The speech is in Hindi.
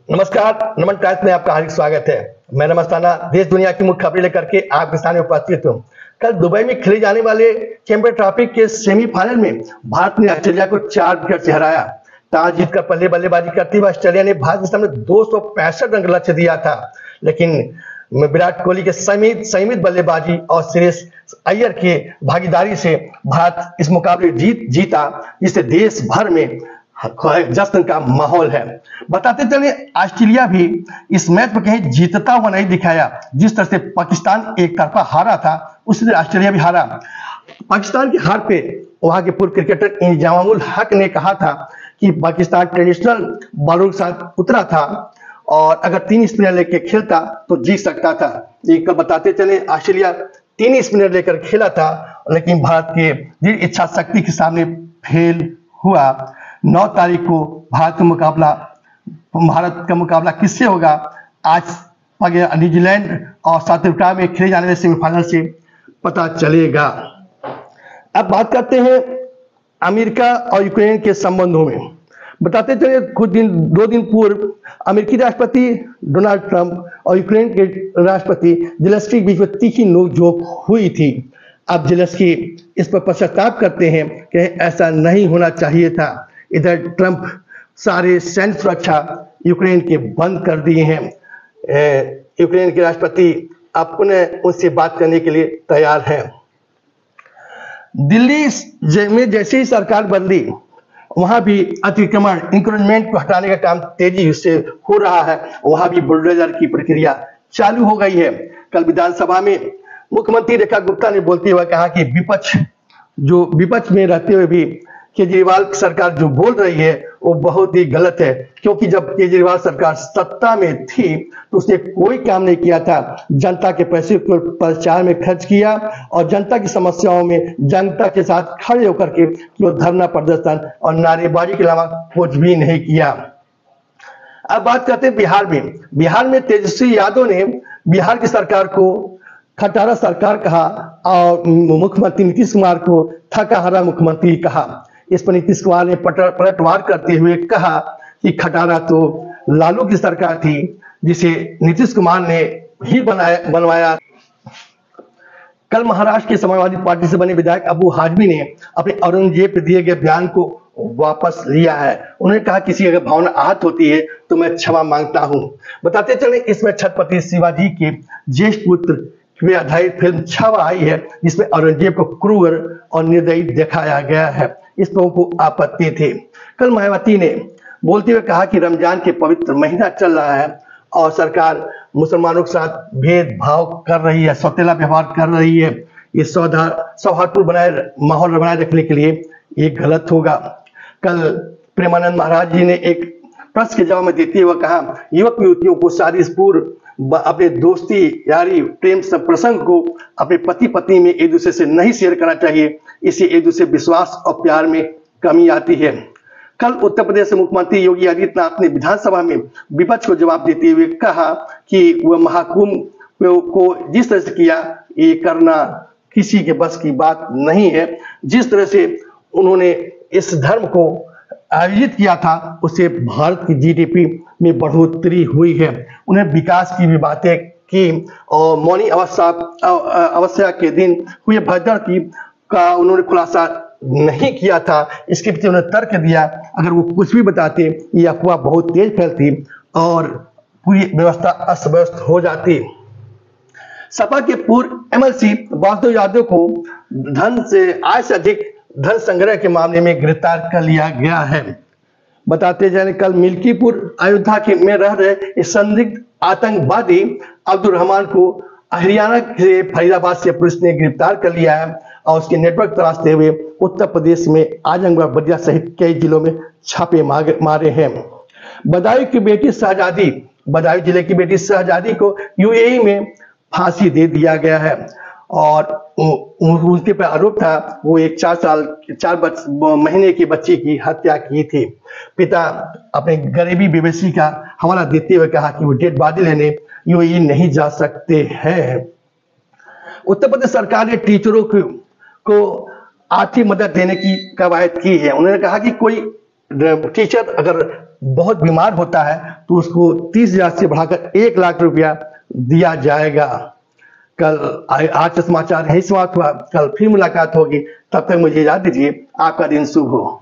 नमस्कार, नमन टाइम्स में आपका हार्दिक स्वागत है। मैं नमस्ताना देश दुनिया की मुख्य खबरें लेकर के आपके सामने उपस्थित हूँ। कल दुबई में खेले जाने वाले चैंपियंस ट्रॉफी के सेमीफाइनल में भारत ने ऑस्ट्रेलिया को 4 विकेट से हराया। टॉस जीतकर पहले बल्लेबाजी करते हुए ऑस्ट्रेलिया ने भारत के सामने 265 रन का लक्ष्य दिया था, लेकिन विराट कोहली के संयमित बल्लेबाजी और श्रेयस अय्यर की भागीदारी से भारत इस मुकाबले जीता, जिससे देश भर में जश्न का माहौल है। बताते चले ऑस्ट्रेलिया भी इस मैच में कहीं जीतता हुआ नहीं दिखाया। जिस तरह से पाकिस्तान एक तरफा हारा था, उसी तरह ऑस्ट्रेलिया भी हारा। पाकिस्तान की हार पे वहां के पूर्व क्रिकेटर इंजामुल हक ने कहा था कि पाकिस्तान ट्रेडिशनल बॉलरों के साथ उतरा था और अगर 3 स्पिनर लेकर खेलता तो जीत सकता था। कल बताते चले ऑस्ट्रेलिया 3 स्पिनर लेकर खेला था, लेकिन भारत के दृढ़ इच्छा शक्ति के सामने फेल हुआ। 9 तारीख को भारत का मुकाबला किससे होगा, आज न्यूजीलैंड और साउथ अफ्रीका में खेले जाने वाले सेमीफाइनल से पता चलेगा। अब बात करते हैं अमेरिका और यूक्रेन के संबंधों में। बताते चले 2 दिन पूर्व अमेरिकी राष्ट्रपति डोनाल्ड ट्रंप और यूक्रेन के राष्ट्रपति जेलेंस्की के बीच में तीखी नोकझोंक हुई थी। अब जेलेंस्की इस पर पश्चाताप करते हैं कि ऐसा नहीं होना चाहिए था। इधर ट्रंप सारे सैन्य सुरक्षा यूक्रेन के बंद कर दिए हैं। यूक्रेन के राष्ट्रपति अपने उनसे बात करने के लिए तैयार हैं। दिल्ली में जैसे ही सरकार बदली, वहां भी अतिक्रमण इंक्रोचमेंट को हटाने का काम तेजी से हो रहा है। वहां भी बुलडोजर की प्रक्रिया चालू हो गई है। कल विधानसभा में मुख्यमंत्री रेखा गुप्ता ने बोलते हुए कहा कि विपक्ष में रहते हुए भी केजरीवाल की सरकार जो बोल रही है वो बहुत ही गलत है, क्योंकि जब केजरीवाल सरकार सत्ता में थी तो उसने कोई काम नहीं किया था। जनता के पैसे को प्रचार में खर्च किया और जनता की समस्याओं में जनता के साथ खड़े होकर के धरना प्रदर्शन और नारेबाजी के अलावा कुछ भी नहीं किया। अब बात करते हैं बिहार में तेजस्वी यादव ने बिहार की सरकार को खटारा सरकार कहा और मुख्यमंत्री नीतीश कुमार को थकाहारा मुख्यमंत्री कहा। इस पर नीतीश कुमार ने पलटवार करते हुए कहा कि खटारा तो लालू की सरकार थी, जिसे नीतीश कुमार ने ही बनवाया। कल महाराष्ट्र के समाजवादी पार्टी से बने विधायक अबू हाजमी ने अपने औरंगजेब पर दिए गए बयान को वापस लिया है। उन्होंने कहा किसी अगर भावना आहत होती है तो मैं क्षमा मांगता हूं। बताते चले इसमें छत्रपति शिवाजी के ज्येष्ठ पुत्र पे आधारित फिल्म छावा आई है, जिसमें औरंगजेब को क्रूर और निर्दयी दिखाया गया है। इस पर उनको आपत्ति थी। कल मायावती ने बोलते हुए कहा कि रमजान के पवित्र महीना चल रहा है और सरकार मुसलमानों के साथ भेदभाव कर रही है, सौतेला व्यवहार कर रही है। ये सौहार्दपूर्ण माहौल बनाए रखने के लिए ये गलत होगा। कल प्रेमानंद महाराज जी ने एक प्रश्न के जवाब में देते हुए कहा युवक युवतियों को शादी से पूर्व अपने दोस्ती यारी प्रेम प्रसंग को अपने पति पत्नी में एक दूसरे से नहीं शेयर करना चाहिए। इससे एक दूसरे विश्वास और प्यार में कमी आती है। कल उत्तर प्रदेश के मुख्यमंत्री योगी आदित्यनाथ ने विधानसभा में विपक्ष को जवाब देते हुए कहा कि वह महाकुंभ को जिस तरह से किया, ये करना किसी के बस की बात नहीं है। जिस तरह से उन्होंने इस धर्म को आयोजित किया था, उससे भारत की जीडीपी में बढ़ोतरी हुई है। उन्हें विकास की भी बातें की और मौनी अवस्था के दिन हुए भगदड़ का उन्होंने खुलासा नहीं किया था। इसके पीछे उन्होंने तर्क दिया, अगर वो कुछ भी बताते ये अफवाह बहुत तेज फैलती और पूरी व्यवस्था अस्त व्यस्त हो जाती। सपा के पूर्व एमएलसी वासुदेव यादव को आय से अधिक धन संग्रह के मामले में गिरफ्तार कर लिया गया है। बताते जाने कल मिल्कीपुर अयोध्या में रह रहे संदिग्ध आतंकवादी अब्दुल रहमान को हरियाणा के फरीदाबाद से पुलिस ने गिरफ्तार कर लिया है और उसके नेटवर्क तलाशते हुए उत्तर प्रदेश में आजमगढ़ बलिया सहित कई जिलों में छापे मारे हैं। बदायूं जिले की बेटी शहजादी को यूएई में फांसी दे दिया गया है और उनके पर आरोप था वो एक 4 महीने की बच्ची की हत्या की थी। पिता अपने गरीबी बेबसी का हवाला देते हुए कहा कि वो डेड बॉडी लेने यूएई नहीं जा सकते हैं। उत्तर प्रदेश सरकार ने टीचरों को आर्थिक मदद देने की कवायद की है। उन्होंने कहा कि कोई टीचर अगर बहुत बीमार होता है तो उसको 30,000 से बढ़ाकर 1,00,000 रुपया दिया जाएगा। कल आज का समाचार यही समाप्त हुआ, कल फिर मुलाकात होगी, तब तक मुझे इजाजत दीजिए। आपका दिन शुभ हो।